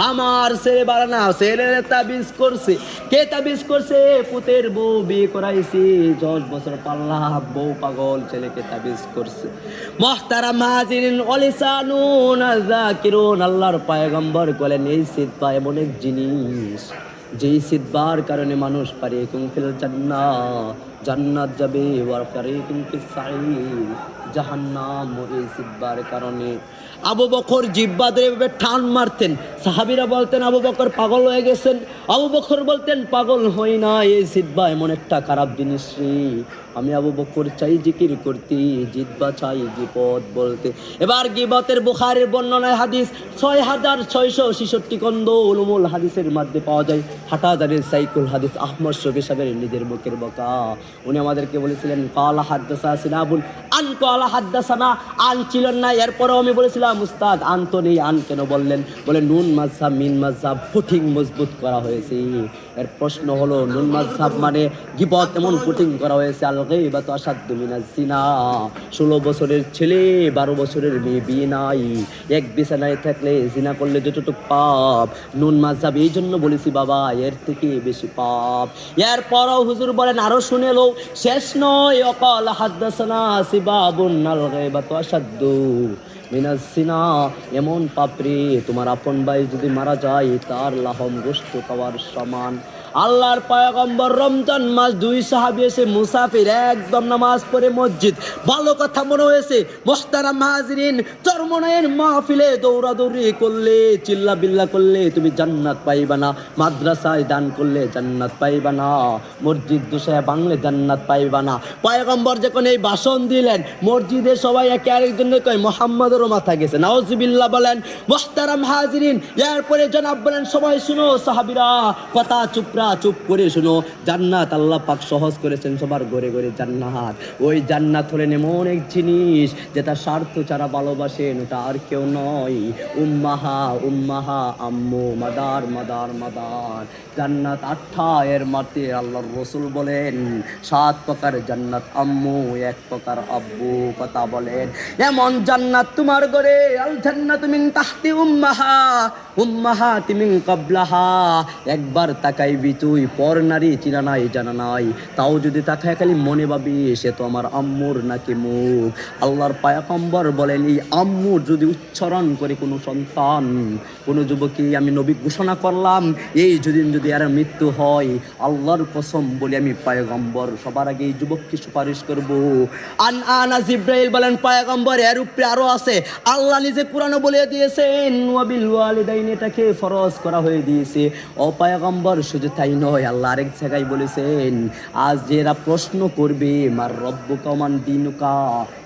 আমার ছেলে বাড়ানা ছেলে তাবিজ করছে, কে তাবিজ করছে? পুতের বউ বিয়ে করাইছি, 10 বছর পাল্লাম, বউ পাগল, ছেলেকে তাবিজ করছে। মুহতারাম হাজিরিন ওলিসানুন যাকিরুন, আল্লাহর পয়গম্বর বলেন এই সিদবা এমন এক জিনিস, যেই সিদবার কারণে মানুষ ফারিকুম ফিল জান্নাহ, জান্নাত যাবে, ওয়া ফারিকুম ফিস সাঈর, জাহান্নাম, এই সিদবার কারণে। আবু বকর জিহ্বা ধরে এভাবে টান মারতেন, সাহাবীরা বলতেন আবু বকর পাগল হয়ে গেছেন। আবু বকর বলতেন পাগল হই না, এই জিহ্বা এমন একটা খারাপ জিনিস রে, আমি আবু বকর চাই জিকির করতে, জিহ্বা চাই গীবত বলতে। এবার গীবতের বুখারীর বর্ণনায় হাদিস 6666 খণ্ড উলুমুল হাদিসের মধ্যে পাওয়া যায়। হাটাজারির সাইকুল হাদিস আহমদ শফি সাহেবের নিজের মুখের বকা, উনি আমাদেরকে বলেছিলেন কালা হাদ্দাসা সিনাবুল আন, কালা হাদ্দাসানা আন ছিলেন না, এরপরেও আমি বলেছিলাম উস্তাদ আন তো নেই, আন কেন বললেন? বলে নুন মাযহাব মিন মাযহাব ফুটিং মজবুত করা হয়েছে। এর প্রশ্ন হলো নুন মাযহাব মানে গীবত এমন ফুটিং করা হয়েছে, আল গীবাতু আশাদ্দু মিনাজ জিনা, 16 বছরের ছেলে 12 বছরের মেয়ে বিয়ে নাই, এক বিছানায় থাকলে জিনা করলে যতটুকু পাপ, নুন মাযহাব এই জন্য বলেছি বাবা এর থেকে বেশি পাপ। এরপরও হুজুর বলেন আরো শুনে লো, শেষ নয়, অকাল হাদ্দাসানা সিবাবুন আল গীবাতু আশাদ্দু মিনাজ জিনা, এমন পাপরে তোমার আপন ভাই যদি মারা যায় তার লাহম গোশত খাওয়ার সমান। আল্লাহর পয়গম্বর রমজান মাস 2 সাহাবী এসে মুসাফির একদম নামাজ পড়ে মসজিদ, ভালো কথা মনে হয়েছে মুহতারাম হাজিরিন, চরমনায়ের মাহফিলে দৌড়াদৌড়ি করলে চিল্লা বিল্লা করলে তুমি জান্নাত পাইবা না, মাদ্রাসায় দান করলে জান্নাত পাইবা না, মসজিদ দোষায় বাংলে জান্নাত পাইবা না। পয়গম্বর যখন এই ভাষণ দিলেন মসজিদে সবাই একে আরেকজনকে কয় মুহাম্মাদেরও মাথা গেছে, নাউজুবিল্লাহ বলেন। মুহতারাম হাজিরিন, এরপরে জনাব বলেন সবাই শুনো, সাহাবীরা কথা চুপ করে শুনো, জান্নাত আল্লাহ পাক সহজ করেছেন সবার ঘরে ঘরে জান্নাত। ওই জান্নাত হলেন এমন এক জিনিস যেটা স্বার্থ ছাড়া ভালোবাসেন, ওটা আর কেউ নয়, উম্মাহা উম্মাহা, আম্মু, মাদার মাদার মাদার। জান্নাত 8টা, এর মাতে আল্লাহর রাসূল বলেন 7 প্রকার জান্নাত আম্মু, 1 প্রকার আব্বু। কথা বলেন এমন জান্নাত তোমার ঘরে, আল জান্নাতু মিন তাহতি উম্মাহা উম্মাহাতি মিন ক্বাবলাহা, একবার তাকাইবি তুই, পর নারী চিনা নাই জানা নাই, তাও যদি তাকায় খালি মনে ভাবি সে তো আমার আম্মুর নাকি মুখ। আল্লাহর পয়গম্বর বলেন এই আম্মুর যদি উচ্চারণ করে কোনো সন্তান, কোনো যুবকী, আমি নবী ঘোষণা করলাম এই যদি আর মৃত্যু হয়, আল্লাহর কসম বলি আমি পয়গম্বর সবার আগে এই যুবককে সুপারিশ করব। আনা জিব্রাইল বলেন পয়গম্বর এর উপরে আরো আছে, আল্লাহ নিজে কোরআনে বলে দিয়েছেন ওয়াবিল ওয়ালিদাইন, এটাকে ফরজ করা হয়ে দিয়েছে। ও পয়গম্বর শুধু তাই নয়, আল্লাহ আরেক জায়গায় বলেছেন আজ যে এরা প্রশ্ন করবে মার রব্বুকা মান দিনুকা,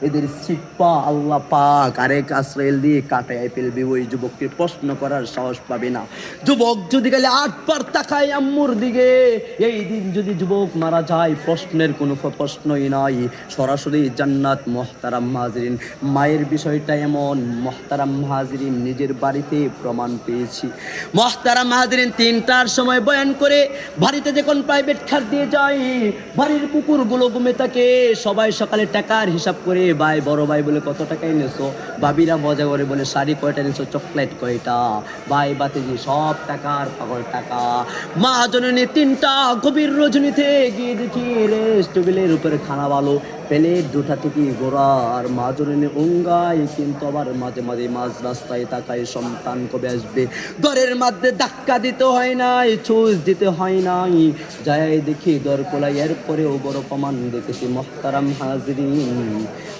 এদের সিপ্পা আল্লাহ পাক আরেক আশ্রয় দিয়ে কাটায় ফেলবে, ওই যুবককে প্রশ্ন করার সাহস পাবে না। যুবক যদি গেলে 8 বার তাকায় আম্মুর দিকে, এই দিন যদি যুবক মারা যায় প্রশ্নের কোনো প্রশ্নই নাই, সরাসরি জান্নাত। মুহতারাম হাজিরিন, মায়ের বিষয়টা এমন, মুহতারাম হাজিরিন নিজের বাড়িতে প্রমাণ পেয়েছি। মুহতারাম হাজিরিন 3টার সময় বয়ান করে বাড়িতে যখন প্রাইভেট খাট দিয়ে যাই, বাড়ির কুকুরগুলো ঘুমে থাকে, সবাই সকালে টাকার হিসাব করে, ভাই বড় ভাই বলে কত টাকা এনেছো, ভাবিরা মজা করে বলে শাড়ি কয়টা এনেছো, চকলেট কয়টা, ভাই বাতিজি সব টাকার পাগল টাকা। মা জননী 3টা গভীর রজনীতে গিয়ে দেখি রেস্টুরেন্টের উপরে খানা ভালো, প্লেট 2টা থেকে গোড়া, আর মা জননী উঙ্গায়, কিন্তু আবার মাঝে মাঝে মাঝ রাস্তায় তাকায় সন্তান কবে আসবে। ঘরের মধ্যে ধাক্কা দিতে হয় নাই, ছুঁচ দিতে হয় নাই, যাই দেখি দর কোলাই। এরপরেও বড় প্রমাণ দেখেছি মুহতারাম হাজিরিন,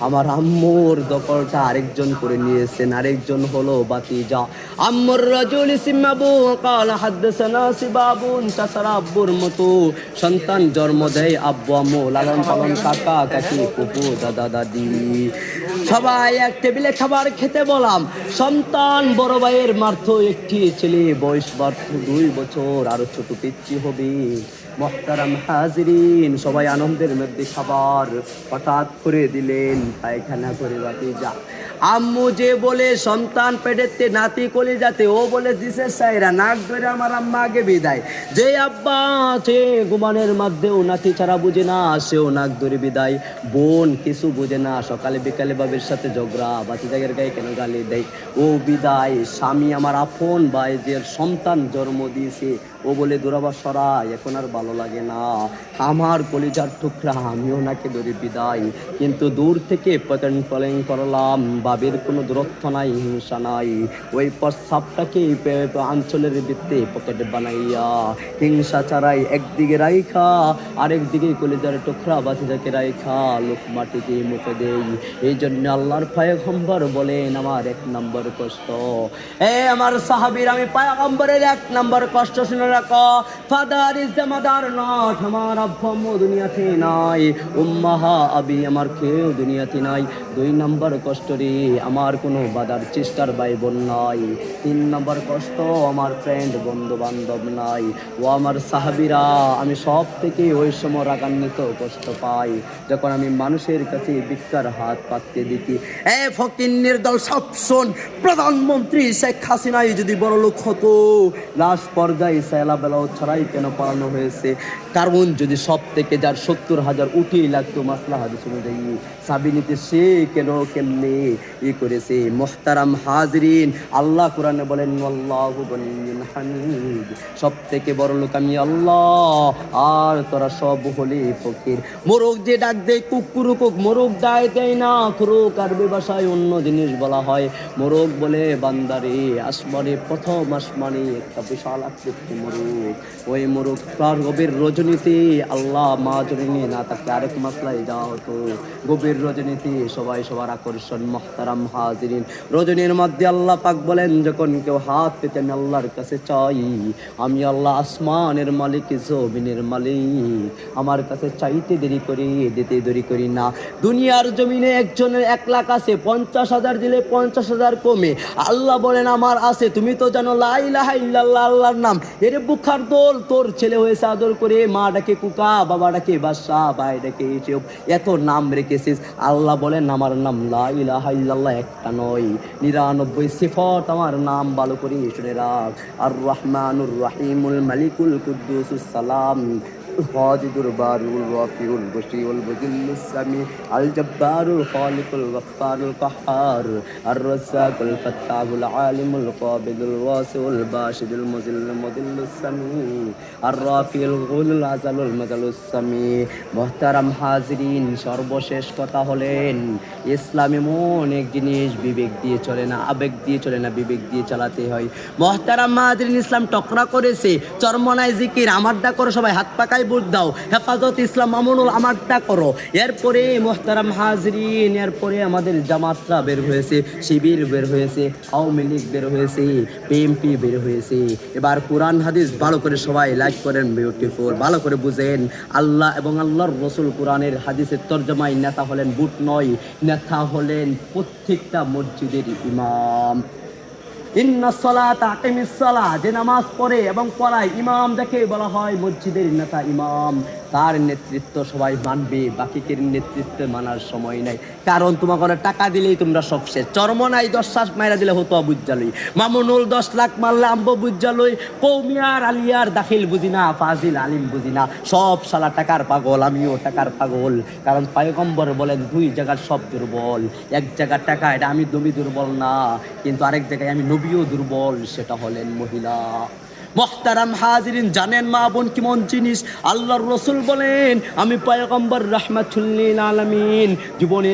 আমার আম্মুর দখলটা আরেকজন করে নিয়েছেন, আরেকজন হলো বাতিজা। আম্মুর রাজুল সিমাবু কাল হাদ্দাসানা সিবাবুন, তাছাড়া আব্বুর মতো সন্তান জন্ম দেয় আব্বু আম্মু, লালন পালন কাকা কাকি ফুপু দাদা দাদি, সবাই এক টেবিলে খাবার খেতে বললাম। সন্তান বড় ভাইয়ের মাত্র একটি ছেলে, বয়স মাত্র 2 বছর, আরো ছোট পিচ্চি হবে। মুহতারাম হাজিরিন, সবাই আনন্দের মধ্যে খাবার হঠাৎ করে দিলেন পায়খানা করে বাতিজা। আম্মু যে বলে সন্তান পেটেতে নাতি কলি যাতে ও বলে দিছে সাইরা নাক ধরে আমার আম্মা আগে বিদায়। যে আব্বা আছে ঘুমানের মধ্যেও নাতি ছাড়া বুঝে না, সেও নাক ধরে বিদায়। বোন কিছু বুঝে না, সকালে বিকালে বাবের সাথে ঝগড়া, বাচ্চা জায়গার গায়ে কেন গালি দেয়, ও বিদায়। স্বামী আমার আপন ভাই যে সন্তান জন্ম দিয়েছে, ও বলে দূরাবার সরাই, এখন আর ভালো লাগে না, আমার কলিজার টুকরা, আমিও নাকে ধরে বিদায়। কিন্তু দূর থেকে পতন পলেন করলাম, বাবের কোনো দূরত্ব নাই, হিংসা নাই, ওই প্রস্তাবটাকে অঞ্চলের ভিত্তি পকেটে বানাইয়া হিংসা ছাড়াই একদিকে রাইখা আরেকদিকে কলিজার টুকরা বাতিজাকে রাইখা লোক মাটিতে মুখে দেই। এই জন্য আল্লাহর পয়গম্বর বলেন আমার 1 নম্বর কষ্ট, আমার সাহাবীর, আমি পয়গম্বরের 1 নম্বর কষ্ট শুনে রাখো, father is the mother not, আমার আব্বু আম্মু দুনিয়াতে নাই, উম্মাহা আবি আমার কেউ দুনিয়াতে নাই। 2 নম্বর কষ্ট রে, আমার কোনো বাদার চেষ্টার ভাই বোন নাই। 3 নম্বর কষ্ট, আমার ফ্রেন্ড বন্ধু বান্ধব নাই। ও আমার সাহাবীরা, আমি সব থেকে ওই সময় রাগান্বিত কষ্ট পাই যখন আমি মানুষের কাছে ভিক্ষার হাত পাততে দেখি। ফকিন্নির দল সব শোন, প্রধানমন্ত্রী শেখ হাসিনাই যদি বড় লোক হতো, লাশ পর্যায়ে সেলা বেলাও ছাড়াই কেন পালানো হয়েছে? কারণ যদি সব থেকে যার 70,000 উঠিয়ে লাগতো মাসলা হাদিস অনুযায়ী সাবিনীতে, সে কেন কেমনে করেছে? মুহতারাম হাজরিন, আল্লাহ কোরআনে বলেন আল্লাহু গনিয়্যুন হামিদ, সব থেকে বড় লোক আমি আল্লাহ, আর তোরা সব হলি ফকির। মোরগ যে ডাক দেয় কুকুরুকুক, মোরগ ডাক দেয় না, খুরুক আরবি ভাষায় অন্য জিনিস বলা হয়। মোরগ বলে বান্দারে, আসমানে প্রথম আসমানে একটা বিশাল আকৃতির মোরগ, ওই মোরগ তার গভীর রজনীতে, আল্লাহ মা জননী না থাকলে আরেক মাসলায় যাওয়া হতো। গভীর রজনীতে সবাই সবার আকর্ষণ। মুহতারাম হাজিরিন, রজনীর মধ্যে আল্লাহ পাক বলেন, যখন কেউ হাত পেতে আমি আল্লাহর কাছে চাই, আমি আল্লাহ আসমানের মালিক জমিনের মালিক, আমার কাছে চাইতে দেরি করি, দিতে দেরি করি না। দুনিয়ার জমিনে একজনের 1 লাখ আছে, 50,000 দিলে 50,000 কমে। আল্লাহ বলেন আমার আছে, তুমি তো জানো লা ইলাহা ইল্লাল্লাহ আল্লাহর নাম, এর বুখার দোল, তোর ছেলে হয়েছে আদর করে, মা ডাকে কুকা, বাবা ডাকে বাদশা, ভাই ডাকে এসব, এত নাম রেখেছিস। আল্লাহ বলেন আমার নাম লা ইলাহা ইল্লাল্লাহ একটা নয়, 99 সিফত আমার নাম, ভালো করে শুনে রাখ। আর রহমানুর রহিমুল মালিকুল কুদ্দুসুস সালাম, الخالد البارئ الرافع البشير البديل السميع الجبار الخالق الغفار القهار الرزاق الفتاح العالم القابض الواسع الباسط المذل المذل السميع الرافع الغول العزل المذل السميع। মুহতারাম হাজরিন, সর্বশেষ কথা হলেন ইসলামে এমন এক জিনিস, বিবেক দিয়ে চলে না, আবেগ দিয়ে চলে না, বিবেক দিয়ে চালাতে হয়। মুহতারাম হাজরিন, ইসলাম টকরা করেছে, চরমনায় জিকির আমারটা করো, সবাই হাত পাকায় ভোট দাও, হেফাজত ইসলাম মামুনুল আমারটা করো। এরপরে মুহতারাম হাজরিন, এরপরে আমাদের জামাতরা বের হয়েছে, শিবির বের হয়েছে, আওয়ামী লীগ বের হয়েছে, বিএনপি বের হয়েছে। এবার কোরআন হাদিস ভালো করে সবাই লাইক করেন, বিউটিফুল, ভালো করে বুঝেন। আল্লাহ এবং আল্লাহর রসুল কোরআনের হাদিসের তর্জমায় নেতা হলেন বুট নয়, নেতা হলেন প্রত্যেকটা মসজিদের ইমাম। ইন্না সালাতা আকিমিস সালাহ, যে নামাজ পড়ে এবং পড়ায় ইমাম, যাকে বলা হয় মসজিদের নেতা ইমাম, তার নেতৃত্ব সবাই মানবে, বাকিকের নেতৃত্ব মানার সময় নাই। কারণ তোমাকে টাকা দিলেই তোমরা সব শেষ। চরমনাই 10 শ্বাস মাইরা দিলে হতো বুঝালই, মামুনুল 10 লাখ মারলে আম্ব বুঝালই, কৌমিয়ার আলিয়ার দাখিল বুঝি না, ফাজিল আলিম বুঝি না, সব শালা টাকার পাগল, আমিও টাকার পাগল। কারণ পয়গম্বর বলেন 2 জায়গার সব দুর্বল, এক জায়গার টাকা, এটা আমি দমি দুর্বল না, কিন্তু আরেক জায়গায় আমি নবীও দুর্বল, সেটা হলেন মহিলা। মুহতারাম হাজিরিন, জানেন মা বোন কেমন জিনিস? আল্লাহর রসুল বলেন আমি পয়গম্বর রাহমাতুল লিল আলামিন, জীবনে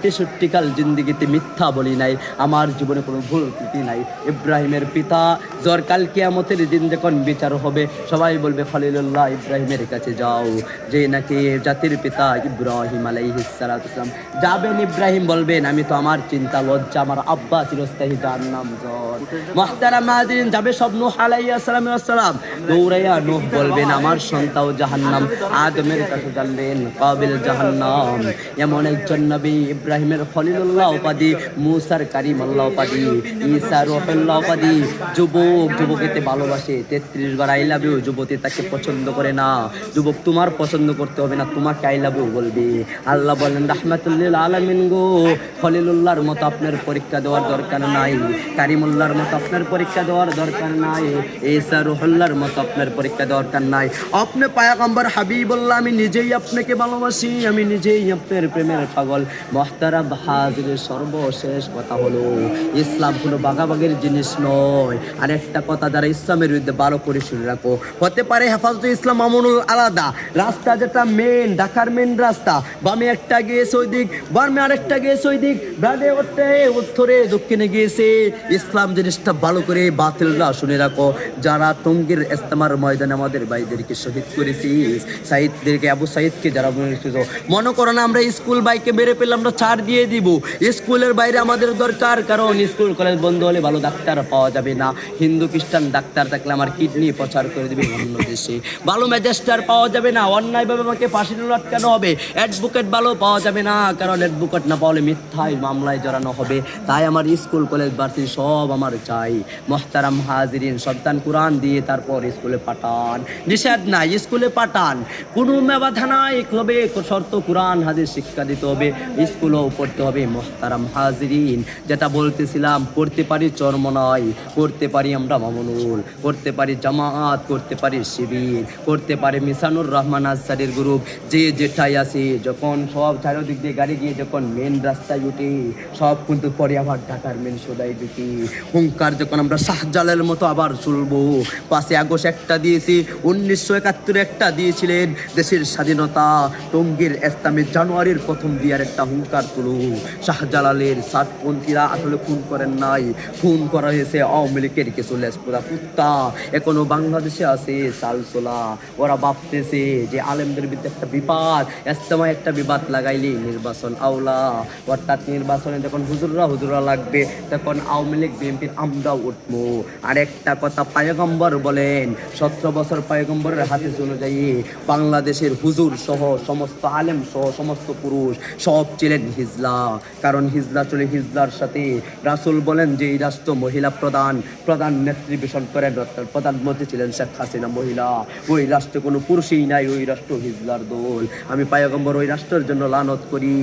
63 কাল জিন্দেগিতে মিথ্যা বলি নাই, আমার জীবনে কোনো ভুল ত্রুটি নাই। ইব্রাহিমের পিতা, জোর কাল কিয়ামতের দিন যখন বিচার হবে, সবাই বলবে খলিলুল্লাহ ইব্রাহিমের কাছে যাও, যে নাকি জাতির পিতা ইব্রাহিম আলাইহিস সালাতু সালাম। যাবেন, ইব্রাহিম বলবেন আমি তো, আমার চিন্তা লজ্জা, আমার আব্বা চিরস্থায়ী জাহান্নাম জ্বর। মুহতারাম হাজিরিন, যাবে সব নূহ আলাইহিস সালাম আসসালাম দৌড়াইয়া নূহ বলবেন আমার সন্তান জাহান্নাম, আদমের কাছে জানলেন কাবিল জাহান্নাম। এমন একজন নবী, ইব্রাহিমের খলিলুল্লাহ উপাধি, মুসার কারিমুল্লাহ উপাধি, ঈসা রূহুল্লাহ উপাধি। যুবক যুবতীতে ভালোবাসে 33 বার আই লাভ ইউ, যুবতী তাকে পছন্দ করে না। যুবক তোমার পছন্দ করতে হবে না, তোমাকে আই লাভ ইউ বলবে। আল্লাহ বলেন রাহমাতুল লিল আলামিন গো, খলিলুল্লাহর মতো আপনার পরীক্ষা দেওয়ার দরকার নাই, কারিমুল্লাহর মতো আপনার পরীক্ষা দেওয়ার দরকার নাই, ঈসা রূহুল্লাহর মতো আপনার পরীক্ষা দরকার নাই। আপনি পয়গম্বর হাবিবুল্লাহ, আমি নিজেই আপনাকে ভালোবাসি, আমি নিজেই আপনার প্রেমের পাগল। মুহতারাম হাজিরের সর্বশেষ কথা হলো ইসলাম কোনো বাগাবাগের জিনিস নয়। আর একটা কথা যারা ইসলামের বিরুদ্ধে ভালো করে শুনে রাখো, হতে পারে হেফাজতে ইসলাম আমনুল আলাদা রাস্তা, যেটা মেন ঢাকার মেন রাস্তা, বামে একটা গিয়েছে ওই দিক, বামে আরেকটা গিয়েছে ওই দিক, ডানে উত্তরে দক্ষিণে গিয়েছে। ইসলাম জিনিসটা ভালো করে বাতিলরা শুনে রাখো, যারা টঙ্গীর ইস্তেমার ময়দানে আমাদের ভাইদেরকে শহীদ করেছিস, সাইদদেরকে, আবু সাইদকে যারা মনে করো না আমরা স্কুল বাইকে মেরে পেলে আমরা ছাড় দিয়ে দিব। স্কুলের বাইরে আমাদের দরকার, কারণ স্কুল কলেজ বন্ধ হলে ভালো ডাক্তার পাওয়া যাবে না। হিন্দু খ্রিস্টান ডাক্তার থাকলে আমার কিডনি প্রচার করে দেবে অন্য দেশে, ভালো ম্যাজিস্ট্রেট পাওয়া যাবে না, অন্যায়ভাবে আমাকে ফাঁসিতে লটকানো হবে। অ্যাডভোকেট ভালো পাওয়া যাবে না, কারণ অ্যাডভোকেট না পাওয়ালে মিথ্যায় মামলায় জড়ানো হবে। তাই আমার স্কুল কলেজ ভার্সিটি সব আমার চাই। মুহতারাম হাজিরিন, সন্তান কোরআন দিয়ে তারপর স্কুলে পাঠান, নিষেধ নাই, স্কুলে পাঠান, কোনো বাধা নাই, তবে শর্ত কোরআন হাদিস শিক্ষা দিতে হবে, স্কুলও পড়তে হবে। মুহতারাম হাজিরিন, যেটা বলতেছিলাম, করতে পারি চরমনাই, করতে পারি আমরা মামুনুল, করতে পারি জামাত, করতে পারি শিবির, করতে পারি মিসানুর রহমান আনসারীর গ্রুপ, যে যেটাই আছে, যখন সব চারিদিক দিয়ে গাড়ি গিয়ে যখন মেন রাস্তায় উঠি, সব কিন্তু পরে আবার ঢাকার মেন সোদাই ঢুকি। হুঙ্কার যখন আমরা শাহজালালের মতো আবার চলবো। 5 আগস্ট একটা দিয়েছি, 1971 একটা দিয়েছিলেন, দেশের স্বাধীনতা। টঙ্গীর ইসলামী জানুয়ারির প্রথম দিয়ার একটা হুঙ্কার তুলো। শাহজালালের সাতপন্থীরা আসলে খুন করেন নাই, খুন করা হয়েছে আওয়ামী লীগের কিছু লেসপুরা কুত্তা, এখনো বাংলাদেশে আছে সালসোলা। ওরা ভাবতেছে যে আলেমদের বিরুদ্ধে একটা বিবাদ, ইস্তেমায় একটা বিবাদ লাগাইলে নির্বাচন আওলা, অর্থাৎ নির্বাচনে যখন হুজুররা লাগবে তখন আওয়ামী লীগ বিএনপির আমরাও উঠবো। আর একটা কথা পয়গম্বর বলেন, 17 বছর পয়গম্বরের হাদিস অনুযায়ী বাংলাদেশের হুজুর সহ সমস্ত আলেম সহ সমস্ত পুরুষ সব ছিলেন হিজলা, কারণ হিজলা চলে হিজলার সাথে। রাসূল বলেন যে এই রাষ্ট্র মহিলা প্রধান নেত্রী বেশন করেন, প্রধানমন্ত্রী ছিলেন শেখ হাসিনা মহিলা, ওই রাষ্ট্রে কোনো পুরুষই নাই, ওই রাষ্ট্র হিজলার দল। আমি পয়গম্বর ওই রাষ্ট্রের জন্য লানত করি।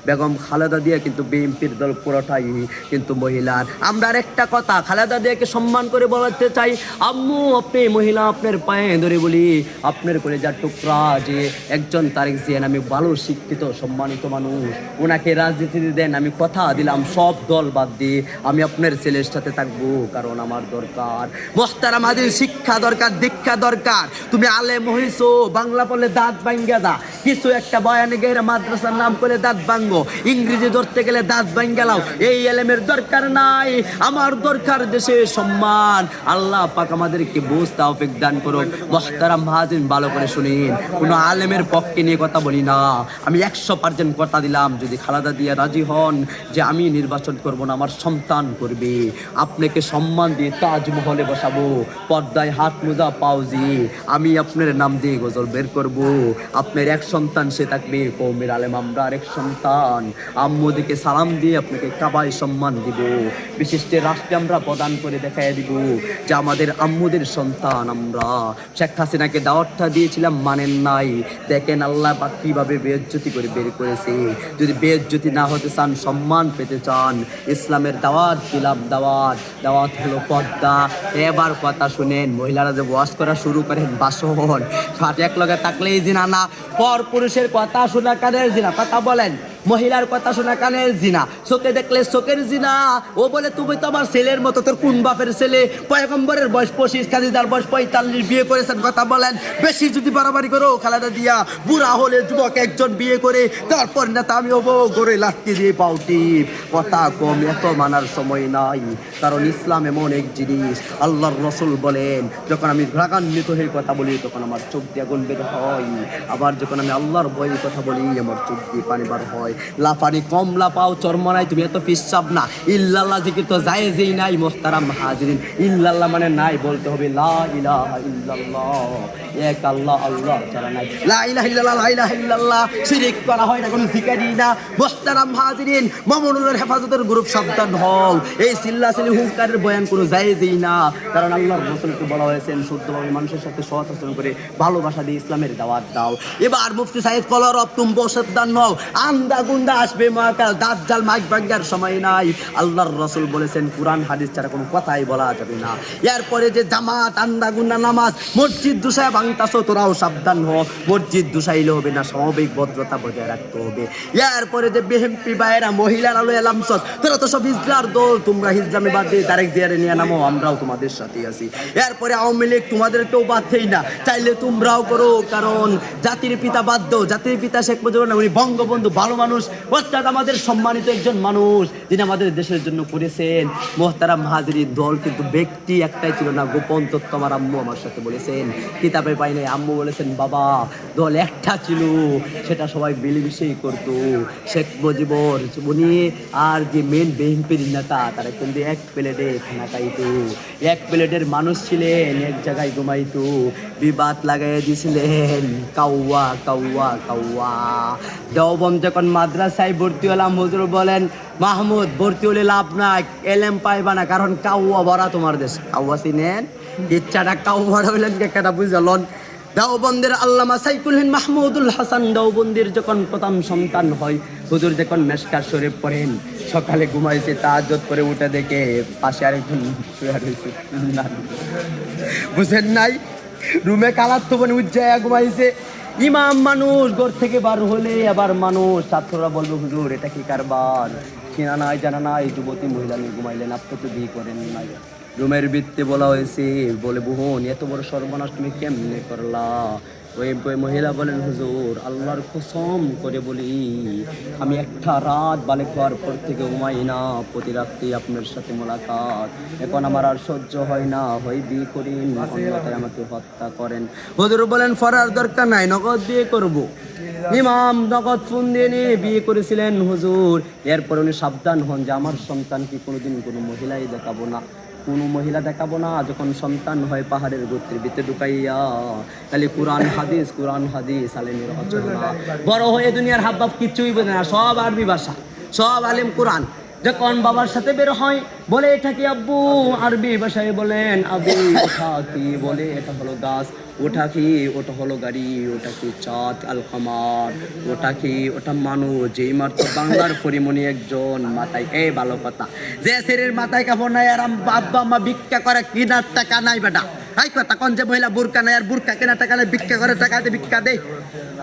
বেগম খালেদা জিয়া কিন্তু বিএনপির দল পুরোটাই কিন্তু মহিলার। আমরা একটা কথা খালেদা জিয়াকে সম্মান করে বলতে চাই, আম্মু আপনি মহিলা, আপনার পায়ে ধরে বলি, আপনার কলেজার টুকরা যে একজন তারেক জিয়া, আমি ভালো শিক্ষিত সম্মানিত মানুষ, ওনাকে রাজনীতিতে দেন, আমি কথা দিলাম সব দল বাদ দিয়ে আমি আপনার ছেলের সাথে থাকবো, কারণ আমার দরকার। মুহতারাম হাজির, শিক্ষা দরকার, দীক্ষা দরকার। তুমি আলেম হইছো, বাংলা বলে দাঁত ভাঙ্গা দা, কিছু একটা বয়ানে গেরা মাদ্রাসার নাম করে দাঁত ভাঙ্গো, ইংরেজি ধরতে গেলে দাঁত ভাঙ্গা লাও, এই এলেমের দরকার নাই। আমার দরকার দেশের সম্মান। আল্লাহ পাক আমাদেরকে বুঝ তৌফিক দান করুক। মুহতারাম হাজির, ভালো করে শুনিন, কোনো আলেমের পক্ষে নিয়ে কথা বলি না। আমি 100% কথা দিলাম, যদি খালেদা জিয়া রাজি হন যে আমি নির্বাচন করব না, আমার সন্তান করবে, আপনাকে সম্মান দিয়ে তাজমহলে বসাবো, পর্দায় হাত মোজা পাউজি, আমি আপনার নাম দিয়ে গজল বের করব। আপনার এক সন্তান সে থাকবে কওমের আলেম, আমরা আরেক সন্তান। আম্মুদিকে সালাম দিয়ে আপনাকে কাবায় সম্মান দিব, বিশিষ্ট রাষ্ট্রে আমরা প্রদান করে দেখাই দিব যে আমাদের আম্মুদের সন্তান আমরা। শেখ হাসিনাকে দাওয়াতটা দিয়েছিলাম, মানেন নাই, দেখেন আল্লাহ পাক কিভাবে বেইজ্জতি করে বের করেছে। যদি বেইজ্জতি না হতে চান, সম্মান পেতে চান, ইসলামের দাওয়াত দিলাম, দাওয়াত হলো পর্দা। এবার কথা শুনেন, মহিলারা যে ওয়াজ করা শুরু করেন, বাসন ফাটে এক লগে থাকলেই জিনা না, পর পুরুষের কথা শোনা কানের জিনা, কথা বলেন, মহিলার কথা শোনা কানের জিনা, চোখে দেখলে চোখের জিনা। ও বলে তুমি তো আমার ছেলের মতো, তোর কোন বাপের ছেলে? পয়গম্বরের বয়স 25, খাদিজার বয়স 45, বিয়ে করেছেন, কথা বলেন। বেশি যদি বাড়াবাড়ি করো, খালেদা জিয়া বুড়া হলে যুবক একজন বিয়ে করে তারপর নেতা আমি হবো, গড়ে লাঠি দিয়ে পাউটি। কথা কম, এত মানার সময় নাই, কারণ ইসলাম এমন এক জিনিস। আল্লাহর রাসূল বলেন, যখন আমি রাগান্বিত হয়ে কথা বলি তখন আমার চোখ দিয়ে আগুন বের হয়, আবার যখন আমি আল্লাহর ভয়ে কথা বলি আমার চোখ দিয়ে পানি বার হয়। হয়। লাফানি কম লাফাও চরমনাই তুমি এত ফিসাব না। ইল্লাল্লাহ জিকির তো জায়েজই নাই মোহতারাম হাজিরিন। ইল্লাল্লাহ মানে নাই, বলতে হবে লা ইলাহা ইল্লাল্লাহ, এক আল্লাহ, আল্লাহ ছাড়া নাই। লা ইলাহা ইল্লাল্লাহ, লা ইলাহা ইল্লাল্লাহ শিরক করা হয় না, কোনো জিকিরই না। মোহতারাম হাজিরিন, মামুনুলের হেফাজতের গ্রুপ সাবধান হও, এই চিল্লাচিল্লি হুঙ্কারের বয়ান কোনো জায়েজই না। কারণ আল্লাহর রাসূলকে বলা হয়েছে শুদ্ধভাবে মানুষের সাথে সৎ আচরণ করে ভালোবাসা দিয়ে ইসলামের দাওয়াত দাও। এবার মুফতি সাইদ কলর অফ তুম সাবধান হও, আন্দা গুন্দা আসবে মহাকাল, দাজ্জাল মাইক ভাঙ্গার সময় নাই। আল্লাহর রাসূল বলেছেন কুরআন হাদিস ছাড়া কোনো কথাই বলা যাবে না। এরপরে যে জামাত আন্দা গুন্দা নামাজ মসজিদ দুসায় ভাঙতাছো, তোরাও সাবধান হও, মসজিদ দুসাইলে হবে না, স্বাভাবিক ভদ্রতা বজায় রাখতে হবে। এরপরে যে বিএনপি ভাইয়েরা মহিলার আলো এলামসস, তোরা তো সব হিজলার দল, তোমরা হিজলামি বাদ দিয়ে তারেক জিয়ারে নিয়ে নামো, আমরাও তোমাদের সাথে আছি। এরপরে আওয়ামী লীগ তোমাদেরকেও বাদতেই না, চাইলে তোমরাও করো, কারণ জাতির পিতা বাধ্য, জাতির পিতা শেখ মুজিবুর রহমান উনি বঙ্গবন্ধু, ভালো মানুষ, অর্থাৎ আমাদের সম্মানিত একজন মানুষ, যিনি আমাদের দেশের জন্য করেছেন। মোহতারাম হাজিরিন, দল কিন্তু ব্যক্তি একটাই ছিল না, গোপন তথ্য আমার আম্মু আমার সাথে বলেছেন, কিতাবে পাই নাই, আম্মু বলেছেন বাবা দল একটা ছিল, সেটা সবাই মিলেমিশেই করতো। শেখ মুজিবুর উনি আর যে মেন বিএনপির নেতা, তারা কিন্তু এক প্লেটে খানা খাইতো, এক প্লেটের মানুষ ছিলেন, এক জায়গায় ঘুমাইতো, বিবাদ লাগাই দিয়েছিলেন কাউয়া কাউয়া কাউয়া। দেওবন্দ যখন মাদ্রাসায় ভর্তি হলাম, হুজুর বলেন মাহমুদ ভর্তি হলে লাভ নাই, এলেম পাইবা না, কারণ কাউয়া ভরা তোমার দেশ। কাউয়া চিনেন? ইচ্ছাটা কাউয়া হইলেন কেটা বুঝালন। দেওবন্দের আল্লামা সাইফুল হিন্দ মাহমুদুল হাসান দেওবন্দির যখন প্রথম সন্তান হয়, হুজুর যখন মেশকাত শরীফ পড়েন, সকালে ঘুমাইছে, তাহাজ্জুদ করে উঠে দেখে পাশে আরেকজন শুয়ে রয়েছে, বুঝেন নাই, রুমে কালার তো বনে উজ্জায়া ঘুমাইছে। ইমাম মানুষ, ঘর থেকে বার হলে আবার মানুষ, ছাত্ররা বলবে হুজুর এটা কি কারবার, চেনা নাই জানা নাই, যুবতী মহিলা নিয়ে ঘুমাইলেন, আপনি তো বিয়ে করেন নাই। রুমের ভিত্তি বলা হয়েছে, বলে বোন এত বড় সর্বনাশ তুমি কেমনে করলা? ওই মহিলা বলেন হুজুর আল্লাহর কসম করে বলি, আমি একটা রাত বালে খাওয়ার পর থেকে ঘুমাই না, প্রতি রাত্রি আপনার সাথে মোলাকাত, এখন আমার আর সহ্য হয় না, হয় বিয়ে করেন, অন্যথায় আমাকে হত্যা করেন। হুজুর বলেন ফরার দরকার নাই, নগদ বিয়ে করব। ইমাম নগদ ফোন দিয়ে নিয়ে বিয়ে করেছিলেন হুজুর। এরপর উনি সাবধান হন যে আমার সন্তানকে কোনোদিন কোনো মহিলাই দেখাবো না, কোনো মহিলা দেখাবো না। যখন সন্তান হয় পাহাড়ের গোত্রের ভিতরে ঢুকাইয়া, তাহলে কোরআন হাদিস আলেমের রচনা। বড় হয়ে দুনিয়ার হাবভাব কিচ্ছুই বোঝে না, সব আরবি ভাষা, সব আলেম কোরআন। যখন বাবার সাথে বের হয় বলে এটা কি আব্বু, আরবি ভাষায় বলেন আবি, ওটা কি, বলে এটা হলো গাছ, ওটা কি, ওটা হলো গাড়ি, ওটা কি চাঁদ আল কামার, ওটা কি, ওটা মানুষ। যেই মাত্র বাংলার পরিমণি একজন মাথায়, এই ভালো কথা, যে শরীরের মাথায় কাপড় নাই আর আব্বা আম্মা ভিক্ষা করে, কিনার টাকা নাই বেটা, এই কথা কোন, যে মহিলা বুরকা নাই আর বুরকা কেনার টাকা নাই, ভিক্ষা করে, টাকা দিয়ে ভিক্ষা দে,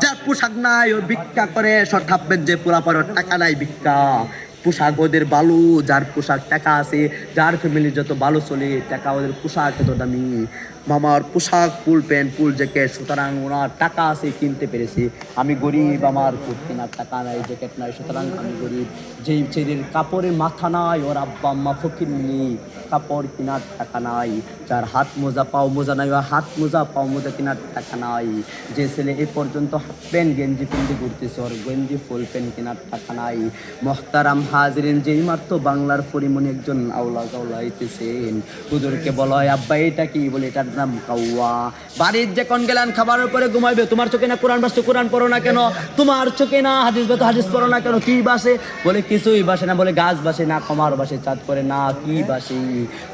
যার পোশাক নাই ও ভিক্ষা করে, সঠাপবেন যে পোলা পর টাকা নাই ভিক্ষা, পোশাক ওদের বালু, যার পোশাক টাকা আছে, যার ফ্যামিলি যত ভালো চলে, টাকা ওদের পোশাক এত দামি, মামার পোশাক ফুল প্যান্ট ফুল জ্যাকেট, সুতরাং ওনার টাকা আছে কিনতে পেরেছি। আমি গরিব, আমার ফুল কেনার টাকা নাই, জ্যাকেট নাই, সুতরাং আমি গরিব। যেই ছেলের কাপড়ে মাথা নাই, ওর আব্বা আম্মা ফকির নেই, কাপড় কেনার টাকা নাই, যার হাত মোজা পাও মোজা নাই, ওর হাত মোজা পাও মোজা কেনার টাকা নাই, যে ছেলে এ পর্যন্ত হাফ প্যান্ট গেঞ্জি পিন্দি ঘুরতেছে, ওর গেঞ্জি ফুল প্যান্ট কেনার টাকা নাই। মোহতারাম হাজিরিন, যেই মাত্র বাংলার পরিমণি একজন আওলা গাওলা হইতেছেন, হুজুরকে বলা হয় আব্বা এটা কি, বলে এটার নাম কাউয়া। বাড়ির যখন গেলেন খাবারের পরে ঘুমাইবে, তোমার চোখে না কোরআন বাসে, কোরআন পড়ো না কেন? তোমার চোখে না হাদিস বাসে, হাদিস পড়ো না কেন? কি বাসে? বলে কিছুই বাসে না, বলে গাছ বাসে না, কমার বাসে, চাঁদ করে না, কি বাসে?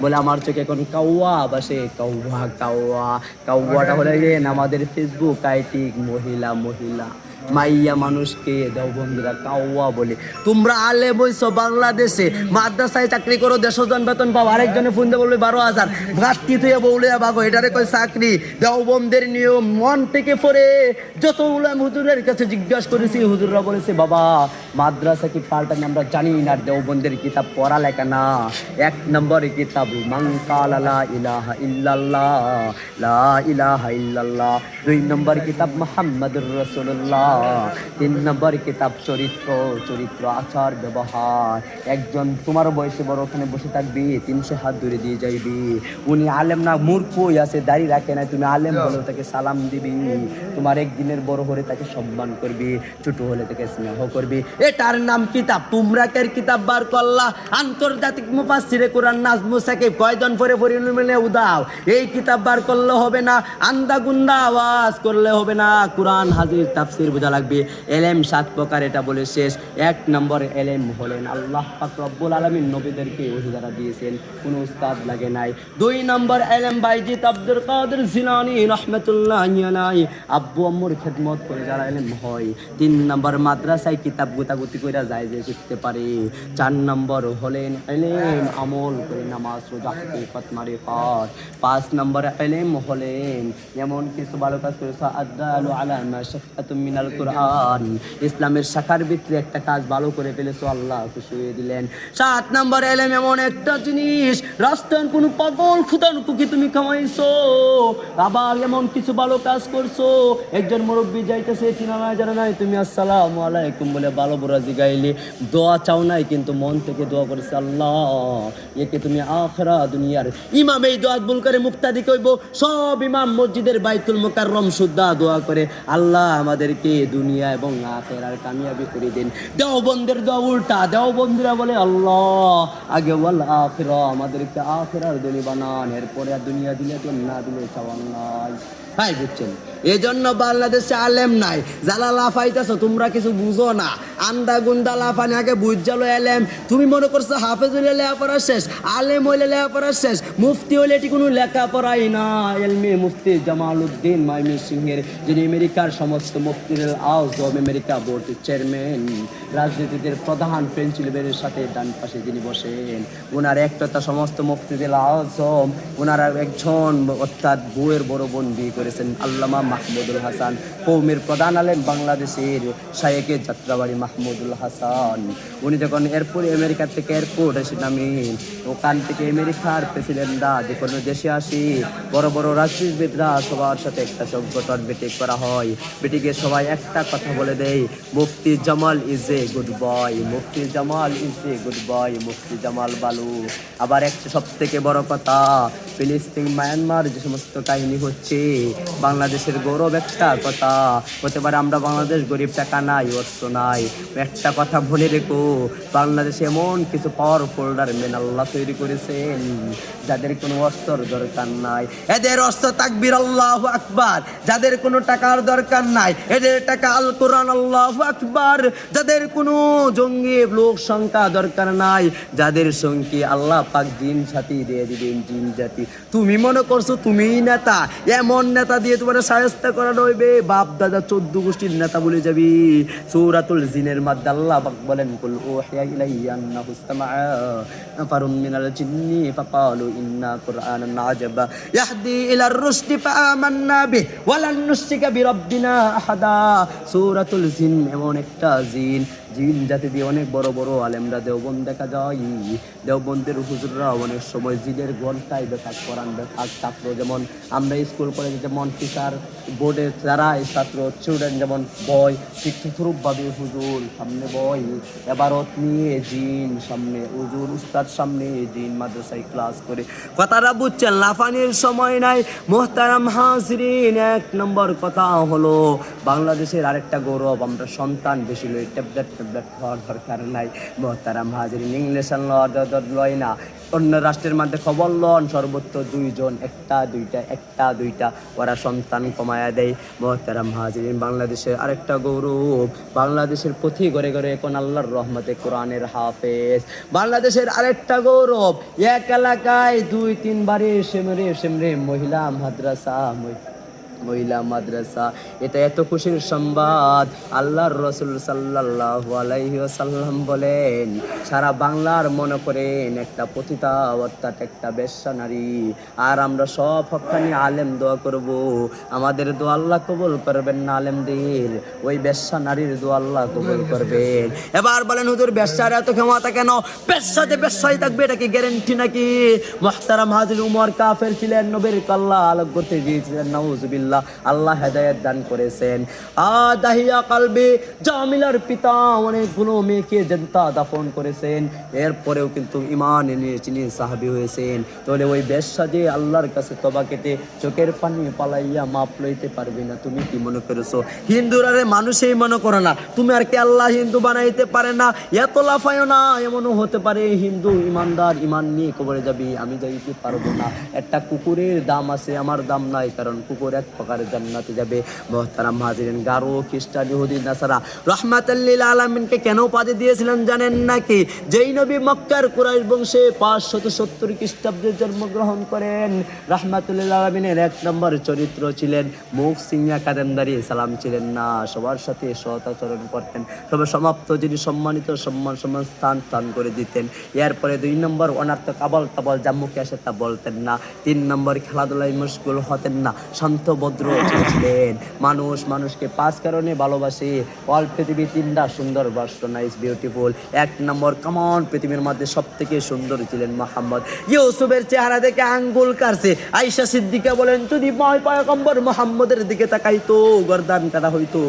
বলে আমার চোখে এখন কাউয়া বাসে, কাউয়া কাউয়া। কাউয়াটা হলে আমাদের ফেসবুক আইটি মহিলা মাইয়া মানুষকে দেওবন্দীরা কাউয়া বলে। তোমরা আলে বইছো বাংলাদেশে, মাদ্রাসায় চাকরি করো, 1,000 বেতন পাও, আরেকজনে ফোন দিয়ে বলবে 12,000, ঘাটতি থেকে বউলিয়া ভাগো, এটারে কই চাকরি? দেওবন্দের নিয়ম মন থেকে পড়ে যত উলাম হুজুরের কাছে জিজ্ঞাসা করেছি, হুজুররা বলেছে বাবা মাদ্রাসা কি পাল্টানি আমরা জানি না, দেওবন্দের কিতাব পড়া লেখা না। 1 নম্বরের কিতাব মান কালা লা ইলাহা ইল্লাল্লাহ, লা ইলাহা ইল্লাল্লাহ। 2 নম্বর কিতাব মুহাম্মাদুর রাসূলুল্লাহ। 3 নম্বর কিতাব চরিত্র আচার ব্যবহার। একজন তোমার বয়সে বড় ওখানে বসে থাকবি, 300 হাত দূরে দিয়ে যাইবি, উনি আলেম না মূর্খই আছে, দাড়ি রাখে না, তুমি আলেম বলে তাকে সালাম দিবি, তোমার একদিনের বড় হলে তাকে সম্মান করবি, ছোট হলে তাকে স্নেহ করবি। এটার নাম কিতাব তুমরাকের কিতাব বার করলা আন্তর্জাতিক মুফাসসিরে কোরআন নাজমু সাকিব কয়জন পরে পরে মিলে উদাও এই কিতাব বার করলে হবে না আন্দা গুন্দা আওয়াজ করলে হবে না কোরআন হাজির তাফসীর বোঝা লাগবে এলেম 7 প্রকার এটা বলে শেষ 1 নম্বর এলেম হলেন আল্লাহ পাক রব্বুল আলামিন নবীদেরকে ওহী দ্বারা দিয়েছেন কোনো উস্তাদ লাগে নাই 2 নম্বর এলেম বাইজিত আব্দুল কাদের জিলানী রাহমাতুল্লাহি আলাইহি আব্বু আম্মুর খেদমত করে যারা এলেম হয় 3 নম্বর মাদ্রাসায় কিতাব গুতাগুতি কইরা যায় যে শিখতে পারে 4 নম্বর হলেন এলেম আমল করে নামাজ রোজা ফিকহ মারিফাত 5 নম্বর এলেম হলেন এমন কিছু ভালো কাজ করেছে আদালু আলা মাশাফাতুম মিনাল কুরআন ইসলামের শাখার ভিতরে একটা কাজ ভালো করে ফেলেছো আল্লাহ খুশি হয়ে দিলেন 7 নম্বর এলেম এমন একটা জিনিস রাস্তার কোনো পাগল খুদান কুকি তুমি কামাইছো আবার এমন কিছু ভালো কাজ করছো একজন মুরব্বি যাইতেছে চিনা না জানা নাই তুমি আসসালামু আলাইকুম বলে ভালো বুরা জিগাইলে দোয়া চাও নাই কিন্তু মন থেকে দোয়া করেছে আল্লাহ একে তুমি আখিরা দুনিয়ার ইমাম এই দোয়া বল করে মুক্তাদি কইব সব ইমাম মসজিদের বাইতুল মুকাররম সুদ্ধা দোয়া করে আল্লাহ আমাদেরকে দুনিয়া এবং আখিরার কামিয়াবি করে দিন দেওবন্দের দোয়া উল্টা দেওবন্দিরা বলে আল্লাহ আগে ওয়াল আখিরা আমাদেরকে আখিরার ধনী বানান এরপরে আর দুনিয়া দিলে তো না দিলে চাওয়ান নাই ভাই বুঝছেন এজন্য বাংলাদেশে আলেম নাই জালা লাফাইতেছো তোমরা কিছু বুঝো না আন্দা গুন্দা লাফানি আগে বুঝালো এলেম তুমি মনে করছো হাফেজ হইলে লেখাপড়া শেষ আলেম হইলে লেখাপড়া শেষ মুফতি হইলে এটি কোনো লেখাপড়াই না এলমে মুফতি জামালউদ্দিন মাইমি সিংহের যিনি আমেরিকার সমস্ত মুফতিদের আজম আমেরিকা বোর্ডের চেয়ারম্যান রাজনীতিদের প্রধান পেন্সিলভেনিয়ার সাথে ডান পাশে যিনি বসেন ওনার একটা সমস্ত মুফতিদের আজম ওনারা একজন অর্থাৎ বউয়ের বড় বোন বিয়ে করেছেন আল্লামা মাহমুদুল হাসান কৌমের প্রধান আলেম বাংলাদেশের শায়েকে যাত্রাবাড়ি মাহমুদুল হাসান উনি যখন এয়ারপোর্ট আমেরিকা থেকে এয়ারপোর্ট এসে নামেন ওখান থেকে আমেরিকার প্রেসিডেন্টরা যে কোনো দেশে আসি বড় বড় রাজনীতিবিদরা সবার সাথে একটা সংগঠন মিটিং করা হয় মিটিংয়ে সবাই একটা কথা বলে দেয় Mufti Jamal is a good boy Mufti Jamal is a good boy Mufti Jamal বালু আবার একটা সব থেকে বড় কথা ফিলিস্তিন মায়ানমার যে সমস্ত কাহিনী হচ্ছে বাংলাদেশের গৌরব একটা কথা হতে পারে আমরা বাংলাদেশ গরিব টাকা নাই অস্ত্র নাই একটা কথা বলে রেখো বাংলাদেশে এমন কিছু পাওয়ারফুল ম্যান আল্লাহ তৈরি করেছেন যাদের কোনো অস্ত্র দরকার নাই এদের অস্ত্র তাকবীর আল্লাহু আকবার যাদের কোনো টাকার দরকার নাই এদের টাকা আল কোরআন আল্লাহু আকবার যাদের কোনো জঙ্গি লোক সংখ্যা দরকার নাই যাদের সঙ্গে আল্লাহ পাক জিন সাথী দিয়ে দিবেন জিন জাতি তুমি মনে করছো তুমিই নেতা এমন নেতা দিয়ে তোমার শায়েস্তা করা হইবে বাপ দাদা 14 গোষ্ঠীর নেতা বলে যাবি সূরাতুল জিনের মধ্যে আল্লাহ পাক বলেন কুল উহিয়া ইলাইয়া আন্নাহু ইসতামাআ নাফারুম মিনাল জিন্নি ফাকালু ইন্না কুরআনান আজাবা ইয়াহদি ইলার রুশদি ফাআমান্না বিহি ওয়ালান নুশরিকা বিরাব্বিনা আহাদা সূরাতুল জিন এমন একটা জিন জিন জাতি দিয়ে অনেক বড় বড় আলেমরা দেওবন্দ দেখা যায় দেওবন্দের হুজুররা অনেক সময় জিনের ঘন্টায় বেকার করান বেকার ছাত্র যেমন আমরা স্কুল কলেজে যেমন টিচার বোর্ডের যারা ছাত্র স্টুডেন্ট যেমন বয় শিক্ষকরূপভাবে হুজুর সামনে বয় এবারত নিয়ে জিন সামনে হুজুর উস্তাদ সামনে জিন মাদ্রাসায় ক্লাস করে কথাটা বুঝছেন লাফানির সময় নাই মুহতারাম হাজিরিন 1 নম্বর কথা হলো বাংলাদেশের আরেকটা গৌরব আমরা সন্তান বেশি লই ট্যাবলেট খাওয়ার দরকার নাই মুহতারাম হাজিরিন ইংলিশ লয় না অন্য রাষ্ট্রের মধ্যে খবর লন সর্বোচ্চ 2 জন একটা দুইটা ওরা সন্তান কমায়া দেয় মুহতারাম হাজিরিন বাংলাদেশের আরেকটা গৌরব বাংলাদেশের প্রতি ঘরে ঘরে এখন আল্লাহর রহমতে কোরআনের হাফেজ বাংলাদেশের আরেকটা গৌরব এক এলাকায় 2-3 বারে সেমরে মহিলা মাদ্রাসা এটা এত খুশির সংবাদ আল্লাহর রাসূল সাল্লাল্লাহু আলাইহি ওয়াসাল্লাম বলেন সারা বাংলার মনে করেন একটা পতিতা অর্থাৎ একটা বেশ্যা নারী আর আমরা সব হক্কানি আলেম দোয়া করব আমাদের দোয়া আল্লাহ কবুল করবেন না আলেমদের ওই বেশ্যা নারীর দোয়া আল্লাহ কবুল করবেন এবার বলেন হুজুর বেশ্যার এত ক্ষমতা কেন বেশ্যাতে বেশ্যাই থাকবে এটা কি গ্যারান্টি নাকি মুহতারাম হাজির উমর কাফের ছিলেন নবীর আল্লাহ আলোক করতে দিয়েছিলেন নাউজুবিল্লাহ আলহামদুলিল্লাহ আল্লাহ হেদায়েত দান করেছেন। দাহিয়া কালবে জামিলার পিতা অনেকগুলো মেয়েকে জেন্তা দাফন করেছেন, এরপরেও কিন্তু ইমান এনে তিনি সাহাবী হয়েছেন। তাহলে ওই বেশ্যা যে আল্লাহর কাছে তবা কেটে চোখের পানি পালাইয়া মাপ লইতে পারবে না, তুমি কি মনে করেছো? হিন্দুরা রে মানুষই মনে করো না, তুমি আর কি আল্লাহ হিন্দু বানাইতে পারে না, এত লাফায়ও না। এমনও হতে পারে হিন্দু ইমানদার ইমান নিয়ে কবরে যাবি, আমি যাইতে পারবো না। একটা কুকুরের দাম আছে, আমার দাম নাই, কারণ কুকুর এক প্রকারের জান্নাতে যাবে। মুহতারাম হাজিরিন, গারো খ্রিস্টান ইহুদি নাসারা রাহমাতাল লিল আলামিনকে কেন উপাধি দিয়েছিলেন জানেন নাকি? যেই নবী মক্কার কুরাইশ বংশে 570 খ্রিস্টাব্দে জন্মগ্রহণ করেন, রাহমাতুল লিল আলামিনের 1 নম্বর চরিত্র ছিলেন মুখ সিংহা কাদেমদারি, সালাম ছিলেন না, সবার সাথে সৎ আচরণ করতেন, তবে সমাপ্ত যিনি সম্মানিত সম্মান স্থান করে দিতেন। এরপরে 2 নম্বর অনার্থক আবল তাবল যা মুখে আসে তা বলতেন না। 3 নম্বর খেলাধুলায় মশগুল হতেন না, শান্ত ভদ্র ছিলেন। মানুষকে 5 কারণে ভালোবাসে। অল পৃথিবী 3টা সুন্দর বাস্ত, নাইস বিউটিফুল। 1 নম্বর কামন, পৃথিবীর মধ্যে সব থেকে সুন্দর ছিলেন মুহাম্মদ। ইউসুফের চেহারা দেখে আঙ্গুল কাটছে। আয়েশা সিদ্দিকা বলেন, যদি পয়গম্বর মুহাম্মদের দিকে তাকাইতো গর্দান কাটা হইতো,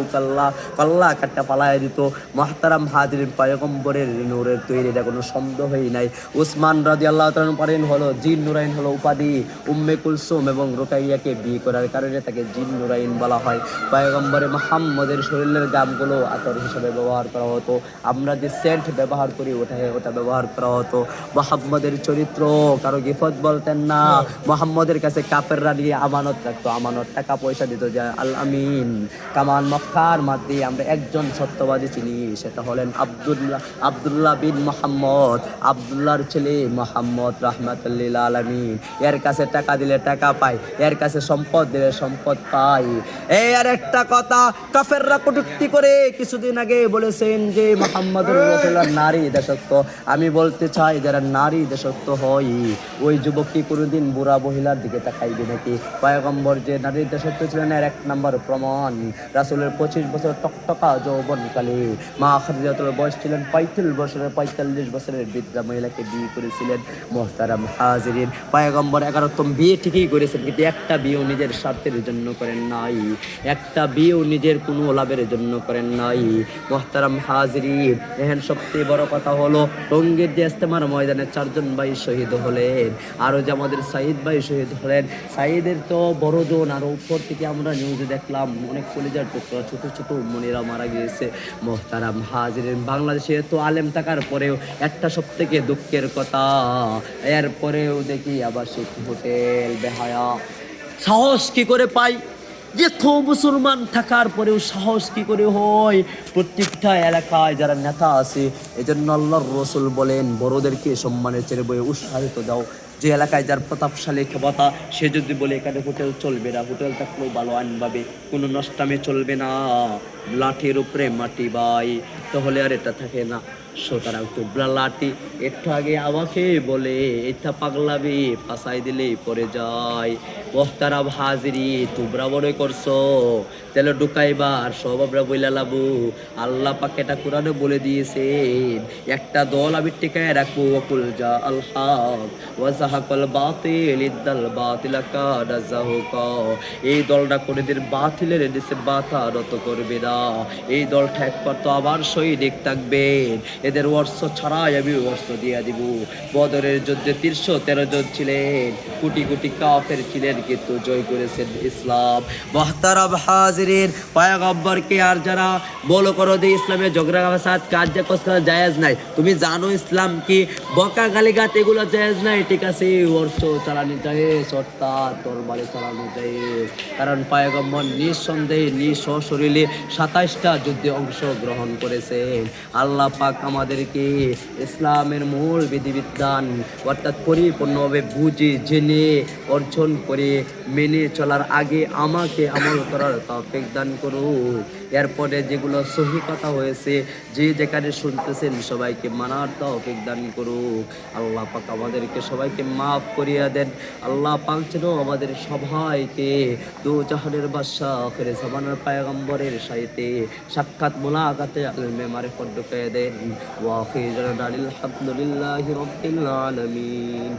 কল্লা কাটা পালায় দিত। মুহতারাম হাজিরিন, পয়গম্বরের নূরের তৈরি, এটা কোনো সন্দেহই নাই। উসমান রাদিয়াল্লাহু তাআলা পারেন হলো জিন নুরাইন হলো উপাধি। উম্মে কুলসুম এবং রুকাইয়াকে বিয়ে করার কারণে তাকে জিন নুরাইন বলা হয়। পয়গম্বরে মুহাম্মদের শরীরের গামগুলো আতর হিসেবে ব্যবহার করা হতো। আমরা যে সেন্ট ব্যবহার করি ওটা ব্যবহার করা হতো। মুহাম্মদের চরিত্র কারো গিফত বলতেন না। মুহাম্মদের কাছে কাফেররা নিয়ে আমানত রাখতো, আমানত টাকা পয়সা দিত, যে আল আমিন। কামান মক্কার মধ্যে আমরা একজন সত্যবাদী চিনি, সেটা হলেন আব্দুল্লাহ বিন মুহাম্মদ, আব্দুল্লাহর ছেলে মুহাম্মদ রাহমাতুল লিল আলামিন। এর কাছে টাকা দিলে টাকা পাই, এর কাছে সম্পদ দিলে সম্পদ পাই। এই আর একটা কথা, কাফেররা কটূক্তি করে কিছুদিন আগে বলেছেন যে মুহাম্মদুর রাসূলুল্লাহ নারী দেশত্ব। আমি বলতে চাই, যারা নারী দেশত্ব হয় ওই যুবক কি কোনোদিন বুড়া মহিলার দিকে তাকাইবে নাকি? পয়গম্বর যে নারী দেশত্ব ছিলেন এর 1 নম্বর প্রমাণ, রাসূলের 25 বছর টকটকা যৌবনকালে মা খাদিজাতুর বয়স ছিলেন 45 বছরের বৃদ্ধা মহিলাকে বিয়ে করেছিলেন। মুহতারাম হাজিরিন, পয়গম্বর 11তম বিয়ে ঠিকই করেছেন, কিন্তু একটা বিয়েও নিজের স্বার্থের জন্য করেন নাই, একটা বিয়েও নিজের কোনো লাভের জন্য করেন নাই। মুহতারাম হাজিরিন, এখন সবচেয়ে বড় কথা হলো টঙ্গীর যে ইস্তেমার ময়দানে 4 জন ভাই শহীদ হলেন, আরও যে আমাদের সাইদ ভাই শহীদ হলেন। সাইদের তো বড় জন, আর উপর থেকে আমরা নিউজে দেখলাম অনেক কলিজার টুকরা ছোট ছোট মনিরা মারা গিয়েছে। মুহতারাম হাজিরিন, বাংলাদেশে তো আলেম থাকার পরেও একটা সব থেকে দুঃখের কথা, এরপরেও দেখি আবাসিক হোটেল বেহায়া। সাহস কি করে পাই? এত মুসলমান থাকার পরেও সাহস কি করে হয়? প্রত্যেকটা এলাকায় যারা নেতা আছে, এজন্য আল্লাহর রাসূল বলেন, বড়দেরকে সম্মানের চেয়ে বয়ে উৎসাহিত দাও। যে এলাকায় যার প্রতাপশালী ক্ষমতা, সে যদি বলে এখানে হোটেল চলবে না, হোটেল থাকলেও ভালো আইনভাবে কোনো নষ্টামে চলবে না, লাঠির উপরে মাটি বাই, তাহলে আর এটা থাকে না। সুতরাং তোমরা লাঠি একটু আগে আমাকে বলে এটা পাগলাবি পাশাই দিলেই পরে যায়। মুহতারাম হাজিরি, তোমরা মনে করছো তেলে ঢুকাইবার সব আমরা বইলা লাবু? আল্লাহ পাক এটা কোরআনে বলে দিয়েছেন, একটা দল আমি টিকায় রাখবো, ওয়াকুল জা আল হক ওয়া যাহাকাল বাতিল ইদ্দাল বাতিলা কানা যাহুকা। এই দলটা কোনদিন বাতিলের নিচে মাথা নত করবে না। এই দলটা একবার তো আবার সৈনিক থাকবেন, এদের অর্থ ছাড়াই আমি অর্থ দিয়ে দিব। বদরের যুদ্ধে 313 জন ছিলেন, কোটি কোটি কাফের ছিলেন, কিন্তু জয় করেছেন ইসলাম। মুহতারাম হাজিরিন, পয়গম্বরকে আর যারা বলো করো যে ইসলামে ঝগড়া ফাসাদ কাজ জায়েজ নাই, তুমি জানো ইসলাম কি? বকা গালিগাত এগুলো জায়েজ নাই, ঠিক আছে, অর্থ চালানো জায়েজ, অর্থাৎ তরবারি চালানো জায়েজ। কারণ পয়গম্বর নিঃসন্দেহে নিঃশরীরে 27টা যুদ্ধে অংশগ্রহণ করেছেন। আল্লাহ পাক আমাদেরকে ইসলামের মূল বিধিবিধান অর্থাৎ পরিপূর্ণভাবে বুঝে জেনে অর্জন করে মেনে চলার আগে আমাকে আমল করার তৌফিক দান করুন। এরপরে যেগুলো সহি কথা হয়েছে, যে যেখানে শুনতেছেন সবাইকে মানার তৌফিক দান করুক। আল্লাহ পাক আমাদেরকে সবাইকে মাফ করিয়া দেন। আল্লাহ পাক যেন আমাদের সবাইকে দু জাহানের বাদশাহ আখির জামানার পয়গম্বরের সাথে সাক্ষাৎ মুলাকাতে ইলমে মারিফত ঢুকিয়ে দেন। ওয়া আখিরু আলহামদুলিল্লাহি রাব্বিল আলামিন।